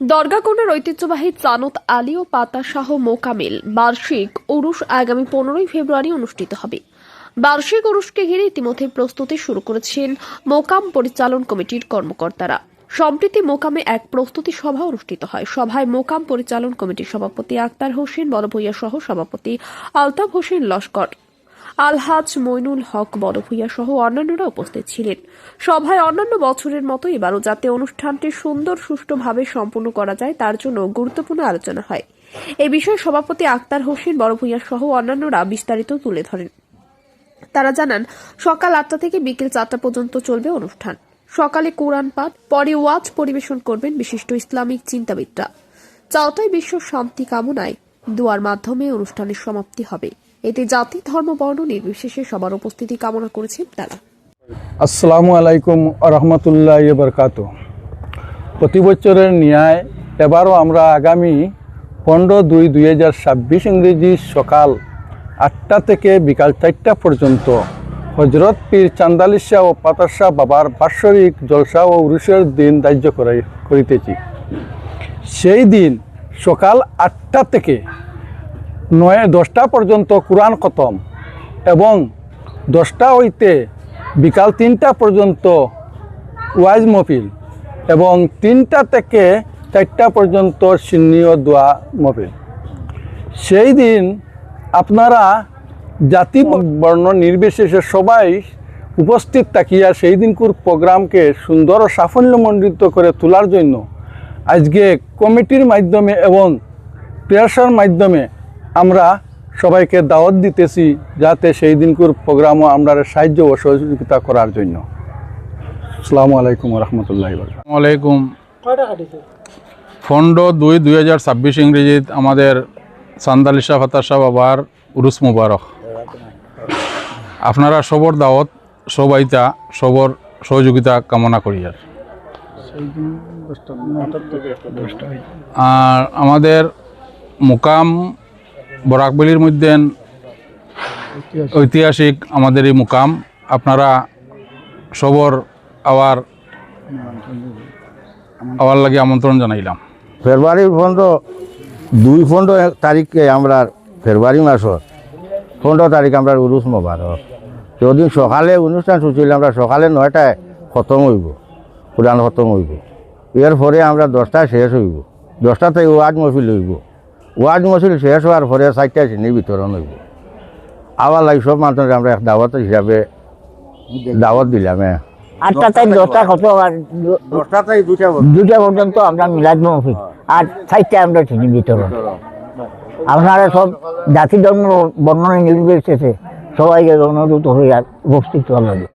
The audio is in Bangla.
দরগাকোনার ঐতিহ্যবাহী চানত আলী ও পাতাশাহ মোকামিল বার্ষিক উরুস আগামী 15 ফেব্রুয়ারি অনুষ্ঠিত হবে। বার্ষিক উরুসকে ঘিরে ইতিমধ্যে প্রস্তুতি শুরু করেছেন মোকাম পরিচালন কমিটির কর্মকর্তারা। সম্প্রতি মোকামে এক প্রস্তুতি সভা অনুষ্ঠিত হয়। সভায় মোকাম পরিচালন কমিটির সভাপতি আক্তার হোসেন বড়ভূঁইয়া সহ সভাপতি আলতাফ হোসেন লস্কর, আলহাজ মইনুল হক বড়ভূঁইয়া সহ অন্যান্যরা উপস্থিত ছিলেন। সভায় অন্যান্য বছরের মতো এবারও যাতে অনুষ্ঠানটি সুন্দর সুষ্ঠুভাবে সম্পন্ন করা যায় তার জন্য গুরুত্বপূর্ণ আলোচনা হয়। এই বিষয়ে সভাপতি আক্তার হোসেন বড়ভূঁইয়া সহ অন্যান্যরা বিস্তারিত তুলে ধরেন। তারা জানান, সকাল 8টা থেকে বিকেল 4টা পর্যন্ত চলবে অনুষ্ঠান। সকালে কোরআন পাঠ, পরে ওয়াজ পরিবেশন করবেন বিশিষ্ট ইসলামিক চিন্তাবিদরা। 4টায় বিশ্ব শান্তি কামনায় দোয়ার মাধ্যমে অনুষ্ঠানের সমাপ্তি হবে। এতে জাতি, ধর্ম, বর্ণ নির্বিশেষে সবার উপস্থিতি কামনা করেছেন তারা। আসসালামু আলাইকুম রহমতুল্লাহ বরকাত। প্রতি বছরের ন্যায় এবারও আমরা আগামী 15/2/2026 ইংরেজি সকাল 8টা থেকে বিকাল 4টা পর্যন্ত হজরত পীর চান্দালী শাহ ও পাতার শাহ বাবার বাৎসরিক জলসা ও উরুসের দিন ধার্য করিতেছি। সেই দিন সকাল 8টা থেকে 9-10টা পর্যন্ত কোরআন খতম এবং 10টা হইতে বিকাল 3টা পর্যন্ত ওয়াজ মহফিল এবং 3টা থেকে 4টা পর্যন্ত সিন্নি ও দোয়া মহফিল। সেই দিন আপনারা জাতি বর্ণ নির্বিশেষে সবাই উপস্থিত থাকিয়া সেই দিনকার প্রোগ্রামকে সুন্দর ও সাফল্যমণ্ডিত করে তোলার জন্য আজকে কমিটির মাধ্যমে এবং প্রেসার মাধ্যমে আমরা সবাইকে দাওয়াত দিতেছি, যাতে সেই দিনকার প্রোগ্রামও আমরা সাহায্য ও সহযোগিতা করার জন্য। আসসালামু আলাইকুম রহমতুল্লাহ। আসসালামু আলাইকুম। 15/2/2026 ইংরেজিত আমাদের চান্দালী শাহ পাতার শাহ বাবার উরুস মুবারক। আপনারা সবর দাওয়াত, সবাইতা সবর সহযোগিতা কামনা করি। আর আমাদের মুকাম বরাকবেলির মধ্যে ঐতিহাসিক আমাদের এই মুকাম, আপনারা সবর আওয়ার লাগে আমন্ত্রণ জানাইলাম। ফেব্রুয়ারির 2 তারিখে আমরা ফেব্রুয়ারি মাসের 15 তারিখ আমরা উরুস মোবারক। যদিন সকালে অনুষ্ঠান শুনছিল, আমরা সকালে 9টায় খতম হইব, কোরআন খতম হইব। এরপরে আমরা 10টায় শেষ হইব, 10টা থেকে ওয়াজ মহফিল হইব। ওয়াজ মহফিল শেষ হওয়ার পরে 4টায় চিনি বিতরণ হইব। আবার লাগে সব মানুষের আমরা এক দাওয়াত হিসাবে দাওয়াত দিলাম। 8টা থেকে 10টা খতম, আর 10টা থেকে 2টা পর্যন্ত আমরা মিলাদ মাহফিল, আর 4টায় আমরা চিনি বিতরণ। আপনারা সব জাতি, ধর্ম, বর্ণ নির্বিশেষে সবাইকে অনুরোধ হয়ে উপস্থিত হওয়া লাগে।